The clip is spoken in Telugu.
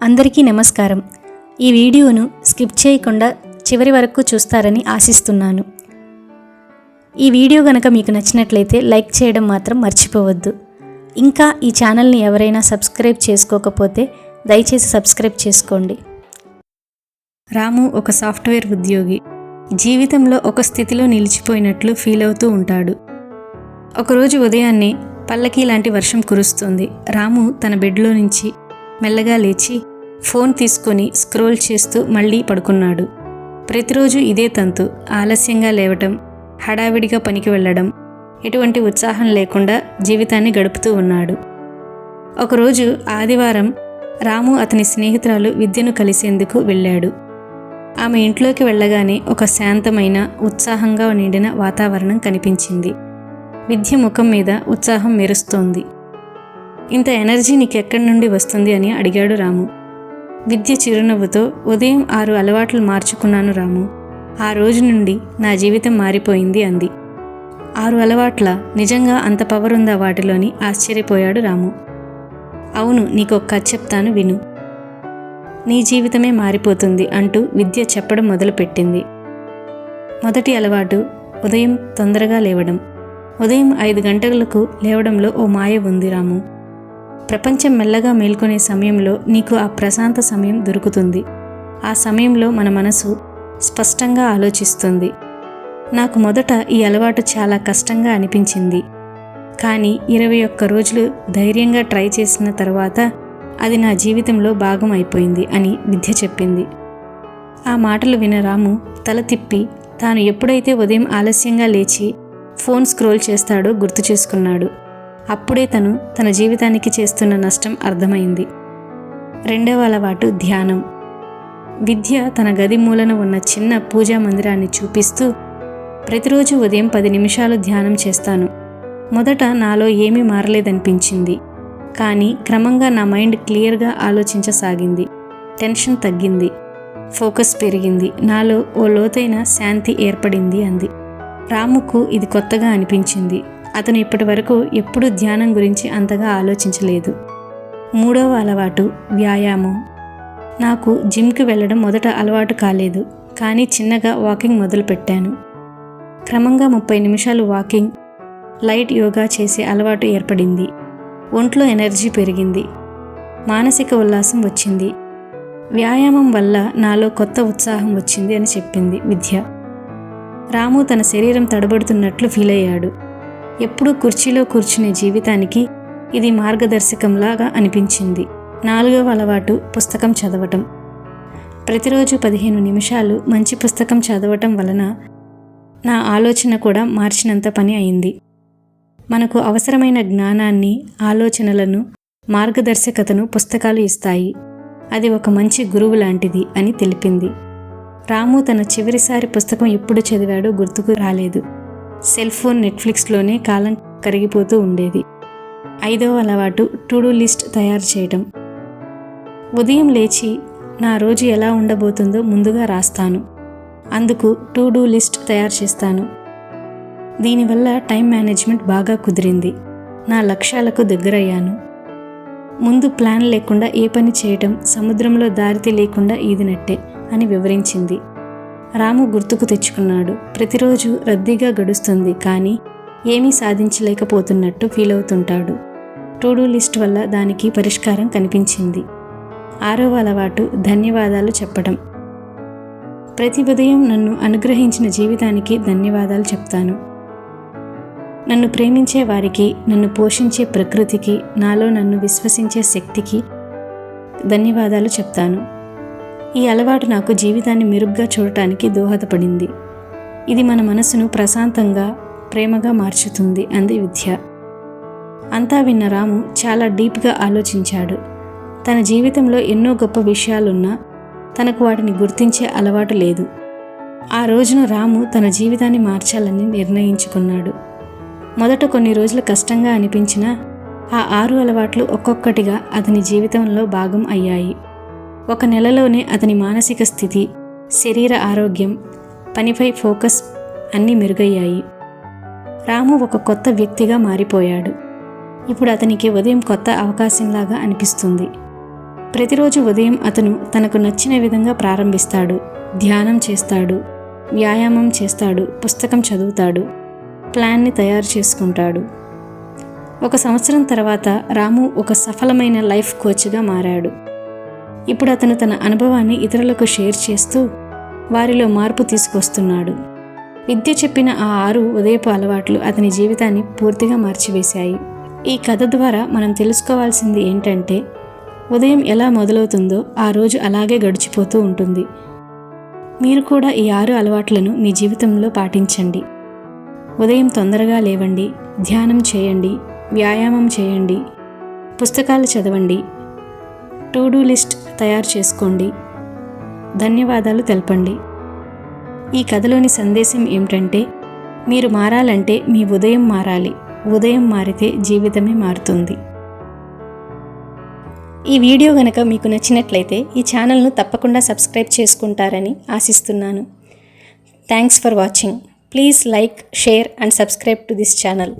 అందరికీ నమస్కారం. ఈ వీడియోను స్కిప్ చేయకుండా చివరి వరకు చూస్తారని ఆశిస్తున్నాను. ఈ వీడియో గనక మీకు నచ్చినట్లయితే లైక్ చేయడం మాత్రం మర్చిపోవద్దు. ఇంకా ఈ ఛానల్ని ఎవరైనా సబ్స్క్రైబ్ చేసుకోకపోతే దయచేసి సబ్స్క్రైబ్ చేసుకోండి. రాము ఒక సాఫ్ట్వేర్ ఉద్యోగి. జీవితంలో ఒక స్థితిలో నిలిచిపోయినట్లు ఫీల్ అవుతూ ఉంటాడు. ఒకరోజు ఉదయాన్నే పల్లకీ లాంటి వర్షం కురుస్తుంది. రాము తన బెడ్లో నుంచి మెల్లగా లేచి ఫోన్ తీసుకొని స్క్రోల్ చేస్తూ మళ్ళీ పడుకున్నాడు. ప్రతిరోజు ఇదే తంతు. ఆలస్యంగా లేవటం, హడావిడిగా పనికి వెళ్ళడం, ఎటువంటి ఉత్సాహం లేకుండా జీవితాన్ని గడుపుతూ ఉన్నాడు. ఒకరోజు ఆదివారం రాము అతని స్నేహితురాలు విద్యను కలిసేందుకు వెళ్ళాడు. ఆమె ఇంట్లోకి వెళ్ళగానే ఒక శాంతమైన, ఉత్సాహంగా నిండిన వాతావరణం కనిపించింది. విద్య ముఖం మీద ఉత్సాహం మెరుస్తోంది. ఇంత ఎనర్జీ నీకెక్కడి నుండి వస్తుంది అని అడిగాడు రాము. విద్య చిరునవ్వుతో, ఉదయం 6 అలవాట్లు మార్చుకున్నాను రాము. ఆ రోజు నుండి నా జీవితం మారిపోయింది అంది. 6 అలవాట్ల? నిజంగా అంత పవర్ ఉందా వాటిలోని? ఆశ్చర్యపోయాడు రాము. అవును, నీకొక కథ చెప్తాను విను. నీ జీవితమే మారిపోతుంది అంటూ విద్య చెప్పడం మొదలుపెట్టింది. మొదటి అలవాటు, ఉదయం తొందరగా లేవడం. ఉదయం 5 గంటలకు లేవడంలో ఓ మాయ ఉంది రాము. ప్రపంచం మెల్లగా మేల్కొనే సమయంలో నీకు ఆ ప్రశాంత సమయం దొరుకుతుంది. ఆ సమయంలో మన మనసు స్పష్టంగా ఆలోచిస్తుంది. నాకు మొదట ఈ అలవాటు చాలా కష్టంగా అనిపించింది. కానీ 21 రోజులు ధైర్యంగా ట్రై చేసిన తర్వాత అది నా జీవితంలో భాగం అయిపోయింది అని విద్య చెప్పింది. ఆ మాటలు విన రాము తల తిప్పి తాను ఎప్పుడైతే ఉదయం ఆలస్యంగా లేచి ఫోన్ స్క్రోల్ చేస్తాడో గుర్తు చేసుకున్నాడు. అప్పుడే తన జీవితానికి చేస్తున్న నష్టం అర్థమైంది. రెండవ అలవాటు, ధ్యానం. విద్య తన గది మూలన ఉన్న చిన్న పూజా మందిరాన్ని చూపిస్తూ, ప్రతిరోజు ఉదయం 10 నిమిషాలు ధ్యానం చేస్తాను. మొదట నాలో ఏమీ మారలేదనిపించింది. కానీ క్రమంగా నా మైండ్ క్లియర్గా ఆలోచించసాగింది. టెన్షన్ తగ్గింది, ఫోకస్ పెరిగింది, నాలో ఓ లోతైన శాంతి ఏర్పడింది అంది. రాముకు ఇది కొత్తగా అనిపించింది. అతను ఇప్పటి వరకు ఎప్పుడూ ధ్యానం గురించి అంతగా ఆలోచించలేదు. మూడవ అలవాటు, వ్యాయామం. నాకు జిమ్కి వెళ్ళడం మొదట అలవాటు కాలేదు. కానీ చిన్నగా వాకింగ్ మొదలుపెట్టాను. క్రమంగా 30 నిమిషాలు వాకింగ్, లైట్ యోగా చేసే అలవాటు ఏర్పడింది. ఒంట్లో ఎనర్జీ పెరిగింది, మానసిక ఉల్లాసం వచ్చింది. వ్యాయామం వల్ల నాలో కొత్త ఉత్సాహం వచ్చింది అని చెప్పింది విద్య. రాము తన శరీరం తడబడుతున్నట్లు ఫీల్ అయ్యాడు. ఎప్పుడూ కుర్చీలో కూర్చునే జీవితానికి ఇది మార్గదర్శకంలాగా అనిపించింది. 4వ అలవాటు, పుస్తకం చదవటం. ప్రతిరోజు 15 నిమిషాలు మంచి పుస్తకం చదవటం వలన నా ఆలోచన కూడా మార్చినంత పని అయింది. మనకు అవసరమైన జ్ఞానాన్ని, ఆలోచనలను, మార్గదర్శకతను పుస్తకాలు ఇస్తాయి. అది ఒక మంచి గురువు లాంటిది అని తెలిపింది. రాము తన చివరిసారి పుస్తకం ఎప్పుడు చదివాడో గుర్తుకు రాలేదు. సెల్ ఫోన్, నెట్ఫ్లిక్స్లోనే కాలం కరిగిపోతూ ఉండేది. 5వ అలవాటు, టు డూ లిస్ట్ తయారు చేయడం. ఉదయం లేచి నా రోజు ఎలా ఉండబోతుందో ముందుగా రాస్తాను. అందుకు టు డూ లిస్ట్ తయారు చేస్తాను. దీనివల్ల టైం మేనేజ్మెంట్ బాగా కుదిరింది. నా లక్ష్యాలకు దగ్గరయ్యాను. ముందు ప్లాన్ లేకుండా ఏ పని చేయటం సముద్రంలో దారి లేకుండా ఈదినట్టే అని వివరించింది. రాము గుర్తుకు తెచ్చుకున్నాడు. ప్రతిరోజు రద్దీగా గడుస్తుంది, కానీ ఏమీ సాధించలేకపోతున్నట్టు ఫీల్ అవుతుంటాడు. టు డూ లిస్ట్ వల్ల దానికి పరిష్కారం కనిపించింది. 6వ అలవాటు, ధన్యవాదాలు చెప్పడం. ప్రతి ఉదయం నన్ను అనుగ్రహించిన జీవితానికి ధన్యవాదాలు చెప్తాను. నన్ను ప్రేమించే వారికి, నన్ను పోషించే ప్రకృతికి, నాలో నన్ను విశ్వసించే శక్తికి ధన్యవాదాలు చెప్తాను. ఈ అలవాటు నాకు జీవితాన్ని మెరుగ్గా చూడటానికి దోహదపడింది. ఇది మన మనసును ప్రశాంతంగా, ప్రేమగా మార్చుతుంది అంది విద్య. అంతా విన్న రాము చాలా డీప్గా ఆలోచించాడు. తన జీవితంలో ఎన్నో గొప్ప విషయాలున్నా తనకు వాటిని గుర్తించే అలవాటు లేదు. ఆ రోజున రాము తన జీవితాన్ని మార్చాలని నిర్ణయించుకున్నాడు. మొదట కొన్ని రోజులు కష్టంగా అనిపించినా ఆ 6 అలవాట్లు ఒక్కొక్కటిగా అతని జీవితంలో భాగం అయ్యాయి. 1 నెలలోనే అతని మానసిక స్థితి, శరీర ఆరోగ్యం, పనిపై ఫోకస్ అన్నీ మెరుగయ్యాయి. రాము ఒక కొత్త వ్యక్తిగా మారిపోయాడు. ఇప్పుడు అతనికి ఉదయం కొత్త అవకాశంలాగా అనిపిస్తుంది. ప్రతిరోజు ఉదయం అతను తనకు నచ్చిన విధంగా ప్రారంభిస్తాడు. ధ్యానం చేస్తాడు, వ్యాయామం చేస్తాడు, పుస్తకం చదువుతాడు, ప్లాన్ని తయారు చేసుకుంటాడు. 1 సంవత్సరం తర్వాత రాము ఒక సఫలమైన లైఫ్ కోచ్గా మారాడు. ఇప్పుడు అతను తన అనుభవాన్ని ఇతరులకు షేర్ చేస్తూ వారిలో మార్పు తీసుకొస్తున్నాడు. విద్య చెప్పిన ఆ 6 ఉదయపు అలవాట్లు అతని జీవితాన్ని పూర్తిగా మార్చివేశాయి. ఈ కథ ద్వారా మనం తెలుసుకోవాల్సింది ఏంటంటే, ఉదయం ఎలా మొదలవుతుందో ఆ రోజు అలాగే గడిచిపోతూ ఉంటుంది. మీరు కూడా ఈ 6 అలవాట్లను మీ జీవితంలో పాటించండి. ఉదయం తొందరగా లేవండి, ధ్యానం చేయండి, వ్యాయామం చేయండి, పుస్తకాలు చదవండి, టు డూ లిస్ట్ తయారు చేసుకోండి, ధన్యవాదాలు తెలపండి. ఈ కథలోని సందేశం ఏమిటంటే, మీరు మారాలంటే మీ ఉదయం మారాలి. ఉదయం మారితే జీవితమే మారుతుంది. ఈ వీడియో గనక మీకు నచ్చినట్లయితే ఈ ఛానల్ను తప్పకుండా సబ్స్క్రైబ్ చేసుకుంటారని ఆశిస్తున్నాను. Thanks for watching. Please like, share and subscribe to this channel.